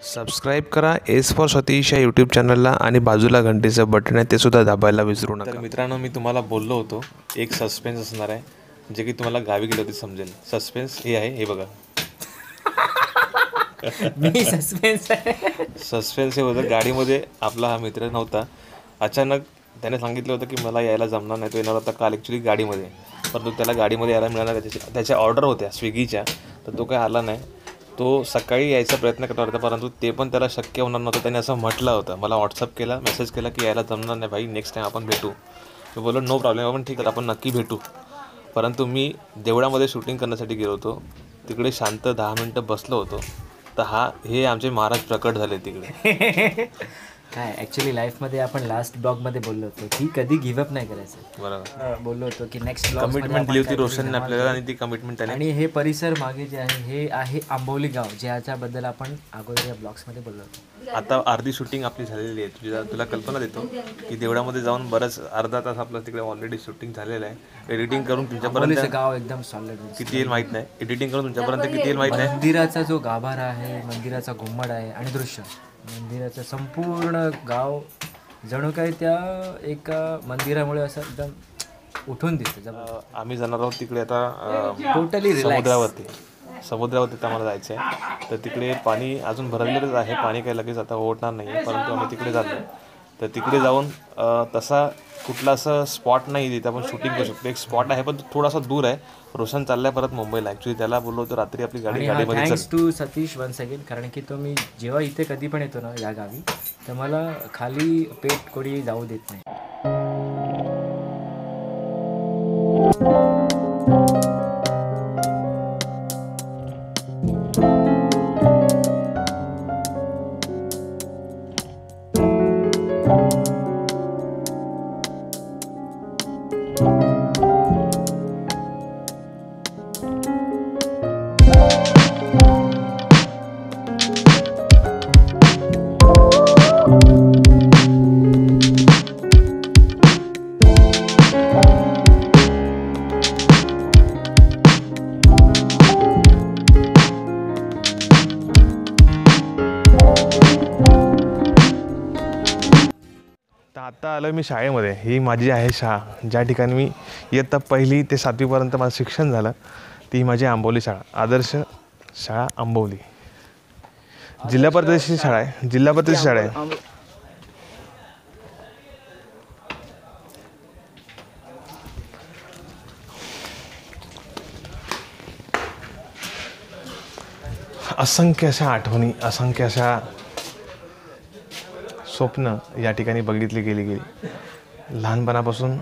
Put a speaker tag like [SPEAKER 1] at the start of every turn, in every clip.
[SPEAKER 1] Subscribe करा S for Satish या YouTube चॅनलला आणि बाजूला घंटेचं बटन आहे ते सुद्धा दाबायला विसरू नका.
[SPEAKER 2] तर मित्रांनो, मी तुम्हाला बोललो होतो एक सस्पेन्स असणार आहे जे की तुम्हाला गावी गेलं होती समजेल. सस्पेन्स हे आहे, हे बघा.
[SPEAKER 3] मी सस्पेन्स
[SPEAKER 2] हे होतं. गाडीमध्ये आपला हा मित्र नव्हता. अचानक त्याने सांगितलं होतं की मला यायला जमणार नाही, तो येणार होता काल ॲक्च्युली गाडीमध्ये, परंतु त्याला गाडीमध्ये यायला मिळाला. त्याच्या ऑर्डर होत्या स्विगीच्या, तर तो काय आला नाही. तो सकाळी यायचा प्रयत्न करत होता, परंतु ते पण त्याला शक्य होणार नव्हतं. त्याने असं म्हटलं होतं, मला व्हॉट्सअप केला, मेसेज केला की यायला जमणार नाही भाई, नेक्स्ट टाईम आपण भेटू. मी बोललो नो प्रॉब्लेम, आपण ठीक आहे, आपण नक्की भेटू. परंतु मी देवळामध्ये शूटिंग करण्यासाठी गेलो होतो. तिकडे शांत 10 मिनटं बसलो होतो. तर हे आमचे महाराज प्रकट झाले तिकडे.
[SPEAKER 3] काय ॲक्च्युली लाईफमध्ये आपण लास्ट ब्लॉगमध्ये बोललो होतो की कधी गिव्हअप नाही करायचं.
[SPEAKER 2] बरोबर
[SPEAKER 3] बोललो होतो की नेक्स्ट ब्लॉग
[SPEAKER 2] कमिटमेंट दिली होती रोशनने आपल्याला, आणि ती कमिटमेंट त्याने.
[SPEAKER 3] आणि हे परिसर मागे जे आहे हे आहे आंबोली गाव, ज्याच्याबद्दल आपण अगोदर या ब्लॉग्समध्ये बोललो होतो.
[SPEAKER 2] आता अर्धी शूटिंग आपली झालेली आहे. तुला कल्पना देतो की देवळामध्ये जाऊन बरंच अर्धा तास आपलं तिकडे ऑलरेडी शूटिंग झालेलं आहे. एडिटिंग करून तुमच्यापर्यंत
[SPEAKER 3] गाव एकदम सॉलिड
[SPEAKER 2] किती येईल माहीत नाही. एडिटिंग करून तुमच्यापर्यंत किती येईल माहीत नाही.
[SPEAKER 3] मंदिराचा जो गाभारा आहे, मंदिराचा घुम्मड आहे आणि दृश्य, मंदिराचं संपूर्ण गाव जणू काय त्या एका मंदिरामुळे असं एकदम उठून दिसतं.
[SPEAKER 2] आम्ही जाणार आहोत तिकडे आता
[SPEAKER 3] टोटली
[SPEAKER 2] समुद्रावरती आम्हाला जायचं आहे. तर तिकडे पाणी अजून भरलेलंच आहे. पाणी काही लगेच आता ओढणार नाही आहे, परंतु आम्ही तिकडे जातो. तर तिकडे जाऊन तसा कुठला असं स्पॉट नाही तिथे आपण शूटिंग करू शकतो. एक स्पॉट आहे पण तो थोडासा दूर आहे. रोशन चाललाय परत मुंबईला. ॲक्च्युली त्याला बोललो होतो रात्री आपली गाडीमध्ये.
[SPEAKER 3] Thanks to Satish once again, कारण की तो मी जेव्हा इथे कधी पण येतो ना या गावी, तर मला खाली पेट कोणी जाऊ देत नाही.
[SPEAKER 2] आता आलो मी शाळेमध्ये. ही माझी आहे शाळा, ज्या ठिकाणी मी इयत्ता 1ली ते 7वीपर्यंत माझं शिक्षण झालं. ती माझी आंबोली शाळा, आदर्श शाळा आंबोली, जिल्हा परिषदेची शाळा आहे. जिल्हा परिषदेची शाळा आहे. असंख्य अशा आठवणी, असंख्य अशा स्वप्न या ठिकाणी बघितली गेली. लहानपणापासून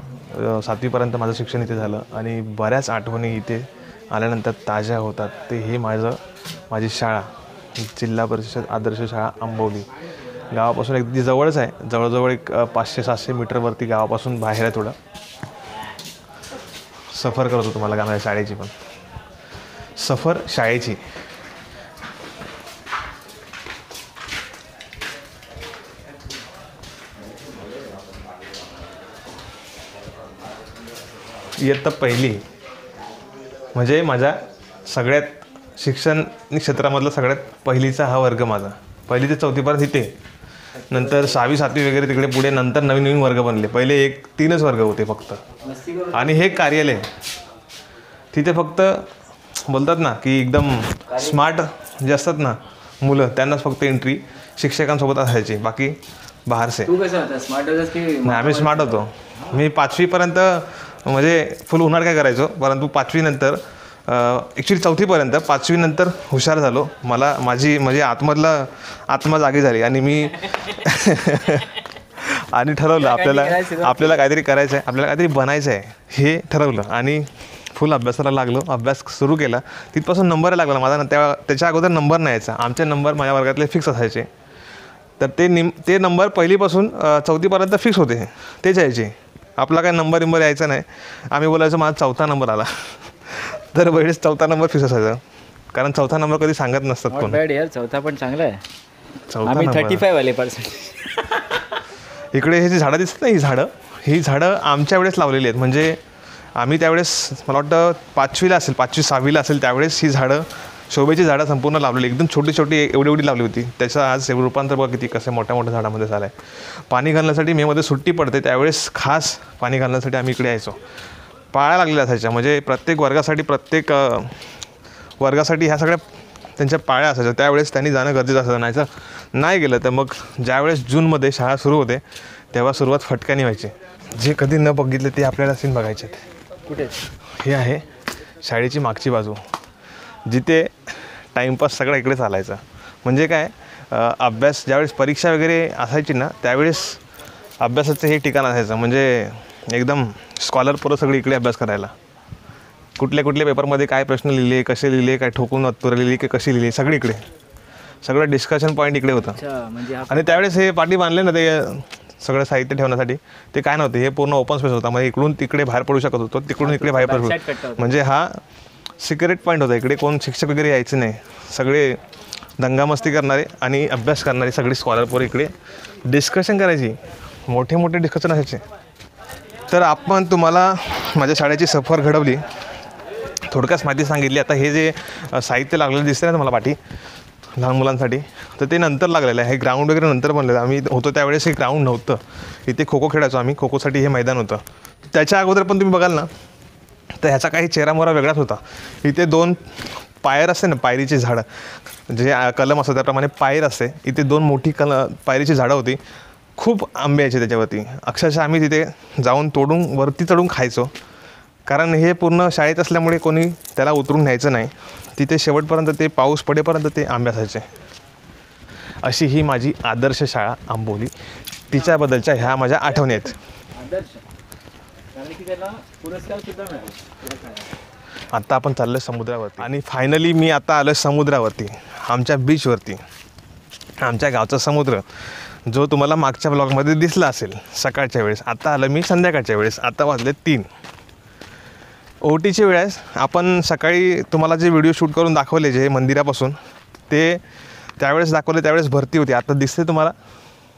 [SPEAKER 2] 7वीपर्यंत माझं शिक्षण इथे झालं आणि बऱ्याच आठवणी इथे आल्यानंतर ताज्या होतात. ते हे माझी शाळा, जिल्हा परिषद आदर्श शाळा आंबोली, गावापासून अगदी जवळच आहे. जवळजवळ एक 500-700 मीटरवरती गावापासून बाहेर आहे. थोडं सफर करतो तुम्हाला माझ्या शाळेची पण सफर शाळेची. इयत्ता 1ली म्हणजे माझ्या सगळ्यात शिक्षण क्षेत्रामधला सगळ्यात पहिलीचा हा वर्ग माझा. 1ली ते 4थीपर्यंत इथे, नंतर 6वी 7वी वगैरे तिकडे पुढे नंतर नवीन वर्ग बनले. पहिले 3च वर्ग होते फक्त. आणि हे कार्यालय तिथे फक्त बोलतात ना की एकदम स्मार्ट जे असतात ना मुलं, त्यांनाच फक्त एंट्री शिक्षकांसोबत असायची, बाकी बाहेरचे.
[SPEAKER 3] तू कसं होता, स्मार्ट होतास की?
[SPEAKER 2] नाही, आम्ही स्मार्ट होतो. मी 5वीपर्यंत म्हणजे फुल उन्हाळ काय करायचो, परंतु 5वीनंतर ॲक्च्युली 4थीपर्यंत, 5वीनंतर हुशार झालो. माझी म्हणजे आत्मा जागी झाली आणि मी आणि ठरवलं आपल्याला काहीतरी करायचं आहे, आपल्याला काहीतरी बनायचं आहे हे ठरवलं आणि फुल अभ्यासाला लागलो. अभ्यास सुरू केला. तिथपासून नंबर लागला माझा. त्याच्या अगोदर नंबर नाही यायचा. आमचे नंबर माझ्या वर्गातले फिक्स असायचे. तर ते नंबर 1लीपासून 4थीपर्यंत फिक्स होते, तेच यायचे. आपला काय नंबर यायचा नाही. आम्ही बोलायचो माझा 4था नंबर आला. तर वेळेस 4था नंबर फिक्स असायचा, कारण 4था नंबर कधी सांगत नसतात कोण.
[SPEAKER 3] यार 4था पण चांगला आहे. 35 वाले %.
[SPEAKER 2] इकडे हे जी झाडं दिसतात ना, ही झाडं आमच्या वेळेस लावलेली आहेत. म्हणजे आम्ही त्यावेळेस मला वाटतं 5वीला असेल, 5वी 6वीला असेल त्यावेळेस ही झाडं शोभेची झाडं संपूर्ण लावलेली, एकदम छोटी छोटी एवढी एवढी लावली होती. त्याचं आज रूपांतर बघा किती कसं मोठ्या मोठ्या झाडामध्ये झालं आहे. पाणी घालण्यासाठी मेमध्ये सुट्टी पडते, त्यावेळेस खास पाणी घालण्यासाठी आम्ही इकडे यायचो. पाळ्या लागलेल्या असायच्या, म्हणजे प्रत्येक वर्गासाठी ह्या सगळ्या त्यांच्या पाळ्या असायच्या. त्यावेळेस त्यांनी जाणं गरजेचं असायचं. नाही गेलं तर मग ज्यावेळेस जूनमध्ये शाळा सुरू होते तेव्हा सुरुवात फटक्याने व्हायची. जे कधी न बघितले ते आपल्याला सीन बघायचे.
[SPEAKER 3] कुठे
[SPEAKER 2] हे आहे शाळेची मागची बाजू, जिथे टाईमपास सगळं इकडे चालायचा. म्हणजे काय, अभ्यास ज्यावेळेस परीक्षा वगैरे असायची ना त्यावेळेस अभ्यासाचं हे ठिकाण असायचं. म्हणजे एकदम स्कॉलर पोरं सगळी इकडे अभ्यास करायला. कुठल्या पेपरमध्ये काय प्रश्न लिहिले, कसे लिहिले, काय ठोकून उत्तरं लिहिली की कशी लिहिली, सगळी इकडे सगळं डिस्कशन पॉईंट इकडे होतं.
[SPEAKER 3] म्हणजे
[SPEAKER 2] आणि त्यावेळेस हे पाठी बांधले ना ते सगळं साहित्य ठेवण्यासाठी, ते काय नव्हते, हे पूर्ण ओपन स्पेस होता. म्हणजे इकडून तिकडे बाहेर पडू शकत होतो, तिकडून इकडे बाहेर पडू शकतो. म्हणजे हा सिक्रेट पॉईंट होता. इकडे कोण शिक्षक वगैरे यायचे नाही, सगळे दंगामस्ती करणारे आणि अभ्यास करणारे सगळे स्कॉलर पोरं इकडे डिस्कशन करायची. मोठे मोठे डिस्कशन असायचे. तर आपण तुम्हाला माझ्या शाळेची सफर घडवली, थोडक्यात माहिती सांगितली. आता हे जे साहित्य लागलेलं दिसतं ना मला पाठी लहान मुलांसाठी, तर ते नंतर लागलेलं आहे. हे ग्राउंड वगैरे नंतर बनलेलं. आम्ही होतो त्यावेळेस हे ग्राउंड नव्हतं. इथे खो खो खेळायचो आम्ही. खो खोसाठी हे मैदान होतं. त्याच्या अगोदर पण तुम्ही बघाल ना तर ह्याचा काही चेहरामोहरा वेगळाच होता. इथे 2 पायर असते ना, पायरीची झाडं, जे कलम असतं त्याप्रमाणे पायर असते. इथे 2 मोठी पायरीची झाडं होती. खूप आंबे यायचे त्याच्यावरती. अक्षरशः आम्ही तिथे जाऊन तोडून वरती चढून खायचो. कारण हे पूर्ण शाळेत असल्यामुळे कोणी त्याला उतरून न्यायचं नाही. तिथे शेवटपर्यंत ते पाऊस पडेपर्यंत ते आंबे असायचे. अशी ही माझी आदर्श शाळा आंबोली. तिच्याबद्दलच्या ह्या माझ्या आठवणी आहेत. आत्ता आपण चाललो समुद्रावरती आणि फायनली मी आता आलो समुद्रावरती, आमच्या बीचवरती. आमच्या गावचा समुद्र जो तुम्हाला मागच्या ब्लॉगमध्ये दिसला असेल सकाळच्या वेळेस. आता आलं मी संध्याकाळच्या वेळेस. आता वाजले 3. ओटीच्या वेळेस आपण सकाळी तुम्हाला जे व्हिडिओ शूट करून दाखवले जे मंदिरापासून, ते त्यावेळेस दाखवले त्यावेळेस भरती होती. आता दिसते तुम्हाला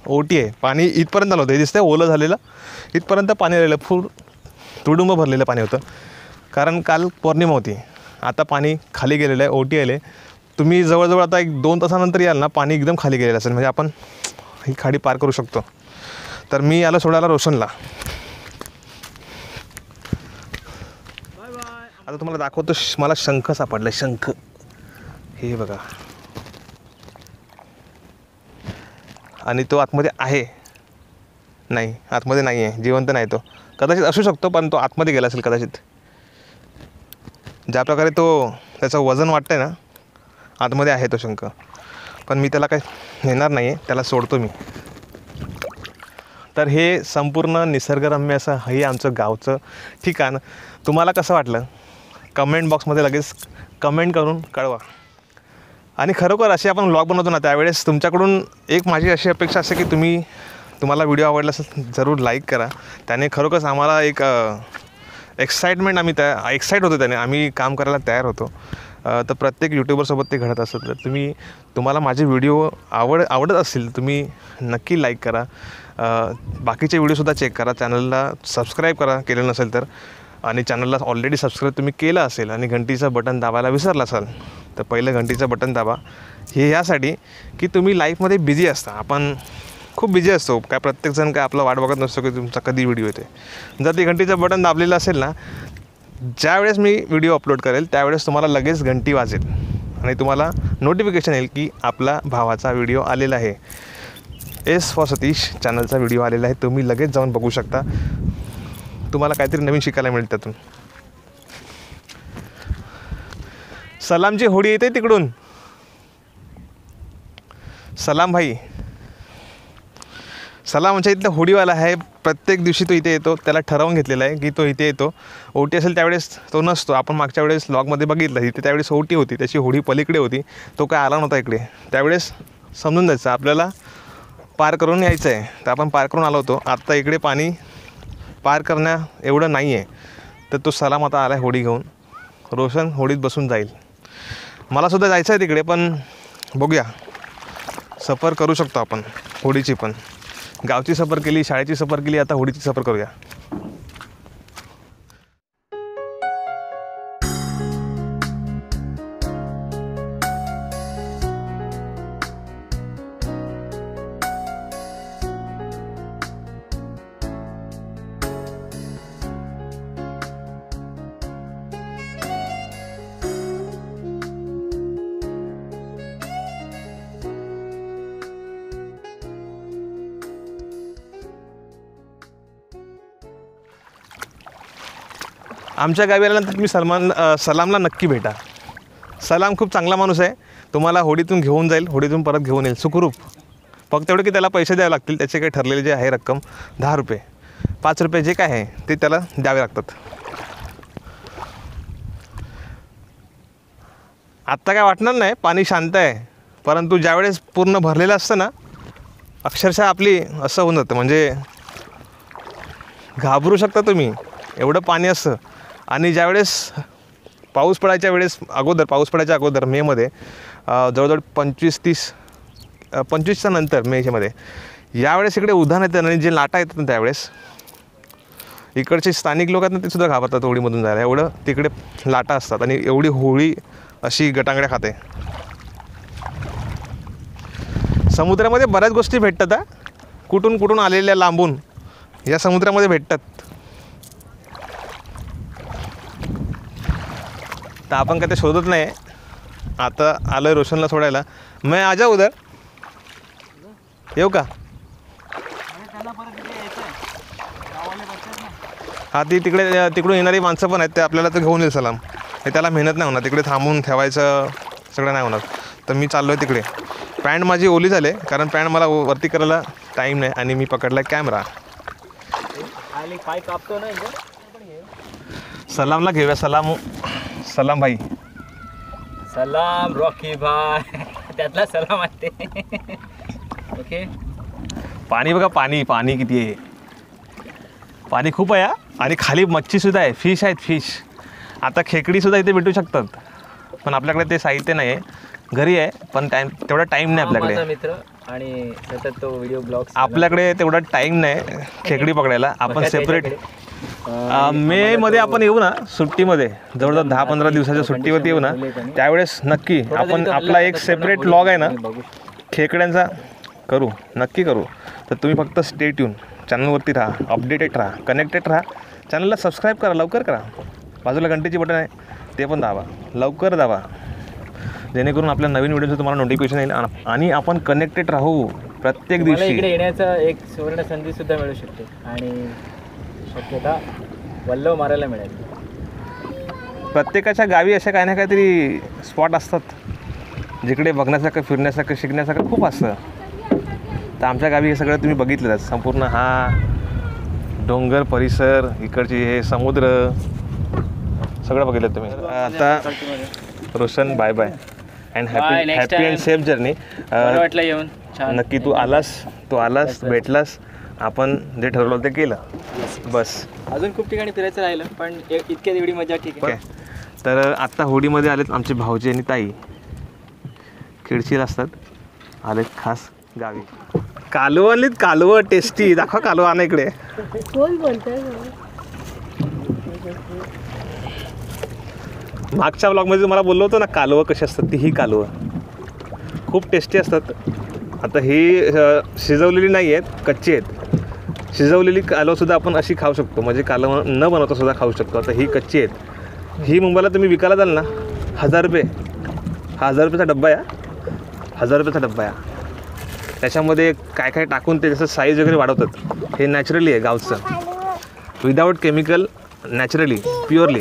[SPEAKER 2] ओटी आहे. पाणी इथपर्यंत आलं होतं, हे दिसतं ओलं झालेलं, इथपर्यंत पाणी आलेलं, फुल तुडुंब भरलेलं पाणी होतं. कारण काल पौर्णिमा होती. आता पाणी खाली गेलेलं आहे, ओटी आले. तुम्ही जवळजवळ आता 1-2 तासानंतर याल ना, पाणी एकदम खाली गेलेलं असेल. म्हणजे आपण ही खाडी पार करू शकतो. तर मी आलो सोडायला रोशनला. आता तुम्हाला दाखवतो. मला शंख सापडला, शंख. हे बघा. आणि तो आतमध्ये आहे, नाही आतमध्ये नाही आहे, जिवंत नाही. तो कदाचित असू शकतो पण तो आतमध्ये गेला असेल कदाचित. ज्या प्रकारे तो त्याचं वजन वाटतं आहे ना, आतमध्ये आहे तो शंख. पण मी त्याला काही नेणार नाही आहे, त्याला सोडतो मी. तर हे संपूर्ण निसर्गरम्य असं हे आमचं गावचं ठिकाण. तुम्हाला कसं वाटलं कमेंट बॉक्समध्ये लगेच कमेंट करून कळवा. आणि खरोखर असे आपण व्लॉग बनवतो ना त्यावेळेस तुमच्याकडून एक माझी अशी अपेक्षा असते की तुम्हाला व्हिडिओ आवडला असेल जरूर लाईक करा. त्याने खरोखरच आम्हाला एक एक्साइटमेंट, आम्ही एक्साईट होतो त्याने, आम्ही काम करायला तयार होतो. तर प्रत्येक यूट्यूबरसोबत ते घडत असतं. तर तुम्हाला माझे व्हिडिओ आवडत असतील तुम्ही नक्की लाईक करा. बाकीचे व्हिडिओसुद्धा चेक करा. चॅनलला सबस्क्राईब करा केलं नसेल तर. आणि चॅनलला ऑलरेडी सबस्क्राईब तुम्ही केलं असेल आणि घंटीचं बटन दाबायला विसरला असाल तर पहिलं घंटीचं बटन दाबा. हे यासाठी की तुम्ही लाईफमध्ये बिझी असता. आपण खूप बिझी असतो. काय प्रत्येकजण काय आपला वाट बघत नसतो की तुमचा कधी व्हिडिओ येते. जर ते घंटीचं बटन दाबलेलं असेल ना, ज्यावेळेस मी व्हिडिओ अपलोड करेल त्यावेळेस तुम्हाला लगेच घंटी वाजेल आणि तुम्हाला नोटिफिकेशन येईल की आपला भावाचा व्हिडिओ आलेला आहे. एस फॉर सतीश चॅनलचा व्हिडिओ आलेला आहे. तुम्ही लगेच जाऊन बघू शकता. तुम्हाला काहीतरी नवीन शिकायला मिळेल त्यातून. सलामची होडी येते तिकडून. सलाम भाई. सलाम आमच्या इथला होडीवाला आहे. प्रत्येक दिवशी तो इथे येतो. त्याला ठरवून घेतलेलं आहे की तो इथे येतो. ओटी असेल त्यावेळेस तो नसतो. आपण मागच्या वेळेस व्लॉगमध्ये बघितलं इथे त्यावेळेस ओटी होती, त्याची होडी पलीकडे होती, तो काय आला नव्हता इकडे. त्यावेळेस समजून जायचं आपल्याला पार करून यायचं आहे. तर आपण पार करून आलो होतो. आत्ता इकडे पाणी पार करण्या एवढं नाही आहे. तर तो सलाम आता आला आहे होडी घेऊन. रोशन होडीत बसून जाईल. मलासुद्धा जायचं आहे तिकडे पण बघूया, सफर करू शकतो आपण होडीची पण. गावची सफर केली, शाळेची सफर केली, आता होडीची सफर करूया. आमच्या गावी आल्यानंतर तुम्ही सलामला नक्की भेटा. सलाम खूप चांगला माणूस आहे. तुम्हाला होडीतून घेऊन जाईल, होडीतून परत घेऊन येईल सुखरूप. फक्त एवढं की त्याला पैसे द्यावे लागतील. त्याचे काही ठरलेले जे आहे रक्कम 10 रुपये 5 रुपये जे काय आहे ते त्याला द्यावे लागतात. आत्ता काय वाटणार नाही, पाणी शांत आहे. परंतु ज्यावेळेस पूर्ण भरलेलं असतं ना, अक्षरशः आपली असं होऊन जातं, म्हणजे घाबरू शकता तुम्ही, एवढं पाणी असतं. आणि ज्यावेळेस पाऊस पडायच्या अगोदर मेमध्ये जवळजवळ 25-30 नंतर मेमध्ये यावेळेस इकडे उधाण येतं आणि जे लाटा येतात ना त्यावेळेस इकडचे स्थानिक लोक आहेत ना ते सुद्धा घाबरतात होळीमधून जायला. एवढं तिकडे लाटा असतात आणि एवढी होळी अशी गटांगड्या खाते. समुद्रामध्ये बऱ्याच गोष्टी भेटतात. कुठून आलेल्या लांबून या समुद्रामध्ये भेटतात. तर आपण काय ते शोधत नाही. आता आलोय रोशनला सोडायला. मैं आजा उधर येऊ का? हा ती तिकडून येणारी माणसं पण आहेत, ते आपल्याला तर घेऊन येईल सलाम. हे त्याला मेहनत नाही होणार, तिकडे थांबून ठेवायचं सगळं नाही होणार. तर मी चाललो आहे तिकडे. पॅन्ट माझी ओली झाली कारण पॅन्ट मला वरती करायला टाईम नाही आणि मी पकडला कॅमेरा. सलामला घेऊया. सलाम भाई.
[SPEAKER 3] सलाम रॉकी भाई. त्यातला सलाम असते. ओके.
[SPEAKER 2] पाणी बघा, पाणी किती आहे. पाणी खूप आहे. आणि खाली मच्छीसुद्धा आहे, फिश आहेत फिश. आता खेकडीसुद्धा इथे भेटू शकतात, पण आपल्याकडे ते साहित्य नाही आहे. घरी आहे पण तेवढा टाईम नाही आपल्याकडे.
[SPEAKER 3] मित्र आणि सतत तो व्हिडिओ ब्लॉग.
[SPEAKER 2] आपल्याकडे तेवढा टाईम नाही खेकडी पकडायला. आपण सेपरेट मेमध्ये आपण येऊ ना सुट्टीमध्ये, जवळजवळ 10-15 दिवसाच्या सुट्टीवरती येऊ ना, त्यावेळेस नक्की आपण आपला एक सेपरेट व्लॉग आहे ना खेकड्यांचा नक्की करू. तर तुम्ही फक्त स्टे ट्यून, चॅनलवरती राहा, अपडेटेड राहा, कनेक्टेड राहा. चॅनलला सबस्क्राईब करा, लवकर करा. बाजूला घंटेची बटन आहे ते पण दाबा, लवकर दाबा, जेणेकरून आपल्या नवीन व्हिडिओचं तुम्हाला नोटिफिकेशन येईल आणि आपण कनेक्टेड राहू. प्रत्येक दिवशी
[SPEAKER 3] इकडे येण्याचा एक सुवर्ण संधीसुद्धा मिळू शकते आणि शक्यता वल्लव मारायला मिळेल.
[SPEAKER 2] प्रत्येकाच्या गावी अशा काही ना काहीतरी स्पॉट असतात जिकडे बघण्यासारखं, फिरण्यासारखं, शिकण्यासारखं खूप असतं. तर आमच्या गावी हे सगळं तुम्ही बघितलं. संपूर्ण हा डोंगर परिसर, इकडचे हे समुद्र सगळं बघितलं तुम्ही. आता Roshan bye bye and happy and safe journey.
[SPEAKER 3] वाटलं येऊन छान.
[SPEAKER 2] नक्की तू आलास भेटलास, आपण जे ठरवलं ते केलं बस.
[SPEAKER 3] अजून खूप ठिकाणी फिरायचं राहिलं पण इतक्या एवढी मजा ठीक आहे.
[SPEAKER 2] तर आत्ता होडीमध्ये आलेत आमचे भाऊजी आणि ताई. खिडशीला असतात, आलेत खास गावी. कालवं आणलीत, कालवं टेस्टी. दाखवा कालवं आणा इकडे.
[SPEAKER 4] कोण बोलतोय?
[SPEAKER 2] मागच्या ब्लॉगमध्ये तुम्हाला बोललो होतो ना कालवं कशी असतात. ती ही कालवं खूप टेस्टी असतात. आता ही शिजवलेली नाही आहेत, कच्ची आहेत. शिजवलेली कालवंसुद्धा आपण अशी खाऊ शकतो, म्हणजे कालवं न बनवता सुद्धा खाऊ शकतो. आता ही कच्ची आहेत. ही मुंबईला तुम्ही विकायला जाल ना 1000 रुपये. हा 1000 रुपयाचा डब्बा आहे. 1000 रुपयाचा डब्बा आहे. त्याच्यामध्ये काय काय टाकून ते जसं साईज वगैरे वाढवतात. हे नॅचरली आहे, गावचं, विदाऊट केमिकल, नॅचरली, प्युअरली.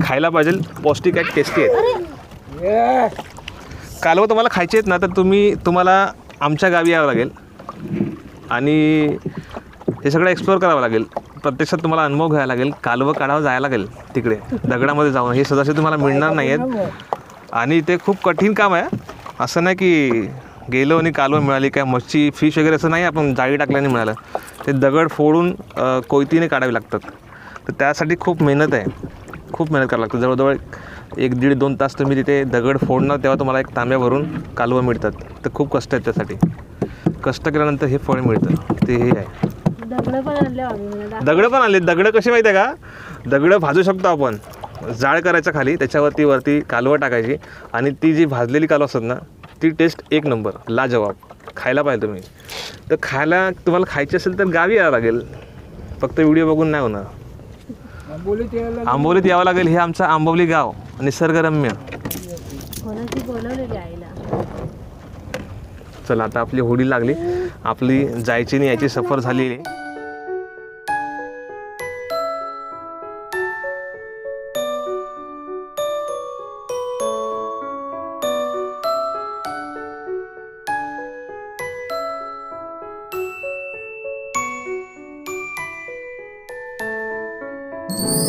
[SPEAKER 2] खायला पाहिजे, पौष्टिक आहेत, टेस्टी आहेत. कालवं तुम्हाला खायचे आहेत ना तर तुम्हाला आमच्या गावी यावं लागेल आणि हे सगळं एक्सप्लोअर करावं लागेल. प्रत्यक्षात तुम्हाला अनुभव घ्यावा लागेल. कालवं काढावं जायला लागेल तिकडे दगडामध्ये जाऊन. हे सदाशे तुम्हाला मिळणार नाही आहेत आणि ते खूप कठीण काम आहे. असं नाही की गेलो आणि कालवं मिळाली, काय मच्छी फिश वगैरे असं नाही आपण जाळी टाकल्याने मिळालं. ते दगड फोडून कोयतीने काढावे लागतात. तर त्यासाठी खूप मेहनत आहे, खूप मेहनत करावं लागतं. जवळजवळ 1-1.5-2 तास तुम्ही तिथे दगड फोडणार, तेव्हा तुम्हाला एक तांब्या भरून कालवं मिळतात. तर खूप कष्ट आहेत त्यासाठी. कष्ट केल्यानंतर हे फळ मिळतं. ते हे आहे. दगडं पण आणले. दगडं कशी माहिती आहे का? दगडं भाजू शकतो आपण. जाळ करायचं खाली, त्याच्यावरती कालवं टाकायची आणि ती जी भाजलेली कालवं असतात ना ती टेस्ट एक नंबर, लाजवाब. खायला पाहिजे तुम्ही. तर तुम्हाला खायची असेल तर गावी यावं लागेल, फक्त व्हिडिओ बघून नाही होणार. आंबोलीत यावं लागेल. हे आमचं आंबवली गाव, निसर्गरम्य. चला आता आपली होडी लागली. आपली जायची आणि याची सफर झालेली.
[SPEAKER 3] आहे